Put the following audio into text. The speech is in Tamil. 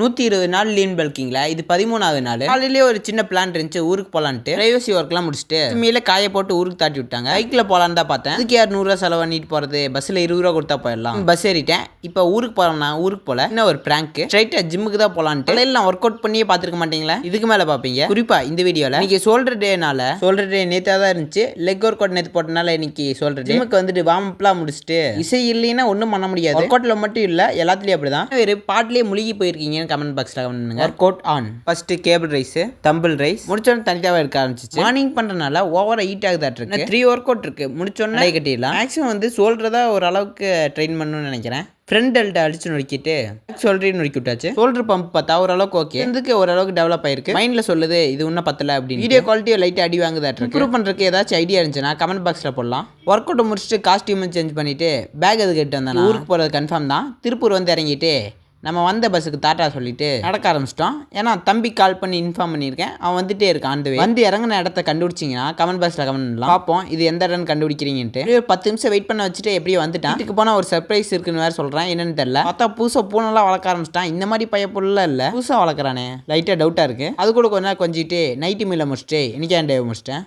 120 நாள் லீன் பல்கிங்ல இது 13வது நாள். காலையிலேயே ஒரு சின்ன பிளான் இருந்துச்சு ஊருக்கு போலான்ட்டு. பிரைவசி ஒர்க்லாம் முடிச்சுட்டு மீல காய போட்டு ஊருக்கு தாட்டி விட்டாங்க. பைக்ல போலான்னு தான் பார்த்தேன். இதுக்கு யார் 100 ரூபா செலவு பண்ணிட்டு போறது, பஸ்ல 20 ரூபா கொடுத்தா போயிடலாம். பஸ் ஏறிட்டேன். இப்போ ஊருக்கு போறோம்னா ஊருக்கு போல இன்னும் ஒரு பிராங்க். ஸ்ட்ரைட்டா ஜிம்முக்கு தான் போலான்ட்டு. காலையில நான் ஒர்க் அவுட் பண்ணியே பாத்துருக்க மாட்டீங்களா, இதுக்கு மேல பாப்பீங்க. குறிப்பா இந்த வீடியோல இன்னைக்கு ஷோல்டர் டேனால, ஷோல்டர் டே நேத்தா தான் இருந்துச்சு. லெக் ஒர்க் அவுட் நேத்து போட்டனால இன்னைக்கு ஷோல்டர் டே. ஜிம்முக்கு வந்துட்டு வார்ம் அப்லாம் முடிச்சுட்டு இசை இல்லைன்னா ஒன்றும் பண்ண முடியாது. ஒர்க் அவுட்ல மட்டும் இல்ல எல்லாத்துலயும் அப்படிதான். வேறு பாட்டிலேயே முழுகி போயிருக்கீங்கன்னு கமெண்ட் பாக்ஸ்ல கமெண்ட் பண்ணுங்க. Work out on. First cable rice, தம்பிள் ரைஸ் முடிச்சோன்னு தனித்தாவே இருக்க ஆரம்பிச்சிச்சு. மார்னிங் பண்றதுனால ஓவரா ஹீட் ஆகுதாட்டு இருக்கு. 3 ஒர்க் அவுட் இருக்கு, முடிச்சோன்னு கட்டிடலாம். மேக்ஸிமம் வந்து ஷோல்டர் தான் ஓரளவுக்கு ட்ரெயின் பண்ணணும்னு நினைக்கிறேன். ஃப்ரண்ட் டெல்ட்டா அடிச்சு நொறுக்கிட்டு ஷோல்டர் நொறுக்கி விட்டாச்சு. ஷோல்டர் பம்ப் பார்த்தா ஓரளவுக்கு ஓகே, இதுக்கு ஓரளவுக்கு டெவலப் ஆயிருக்கு. மைண்ட்ல சொல்லுது இது இன்னும் பத்தல அப்படின்னு. வீடியோ குவாலிட்டியை லைட் அடி வாங்குதாட்டு இருக்கு. இம்ப்ரூவ் பண்றதுக்கு ஏதாச்சும் ஐடியா இருந்துச்சுன்னா கமெண்ட் பாக்ஸ்ல போடலாம். ஒர்க் அவுட் முடிச்சுட்டு காஸ்டியூம் சேஞ்ச் பண்ணிட்டு பேக் எது கேட்டு வந்தேன். ஊருக்கு போறது கன்ஃபார்ம் தான். திருப்பூர் வந்து இறங்கிட்டு நம்ம வந்த பஸ்ஸுக்கு டாட்டா சொல்லிட்டு நடக்க ஆரம்பிச்சிட்டோம். ஏன்னா தம்பி கால் பண்ணி இன்ஃபார்ம் பண்ணியிருக்கேன், அவன் வந்துட்டே இருக்கான். அந்த வந்து இறங்கின இடத்த கண்டுபிடிச்சிங்கன்னா கமெண்ட் பாக்ஸில் கமெண்ட் பண்ணலாம். பார்ப்போம் இது எந்த இடம்னு கண்டுபிடிக்கிறீங்கன்ட்டு. ஒரு 10 நிமிஷம் வெயிட் பண்ண வச்சுட்டு எப்படியோ வந்துட்டான். வீட்டுக்கு போனால் ஒரு சர்ப்ரைஸ் இருக்குன்னு வேறு சொல்கிறேன், என்னன்னு தெரியல. பார்த்தா புதுசாக பூனெல்லாம் வளர்க்க ஆரம்பிச்சிட்டான். இந்த மாதிரி பையப்புள்ள இல்லை, புதுசாக வளர்க்குறானே, லைட்டாக டவுட்டாக இருக்குது. அது கூட கொஞ்ச நேரம் கொஞ்சிட்டு நைட்டு மீல முடிச்சுட்டு இன்னைக்கு டே முடிச்சிட்டேன்.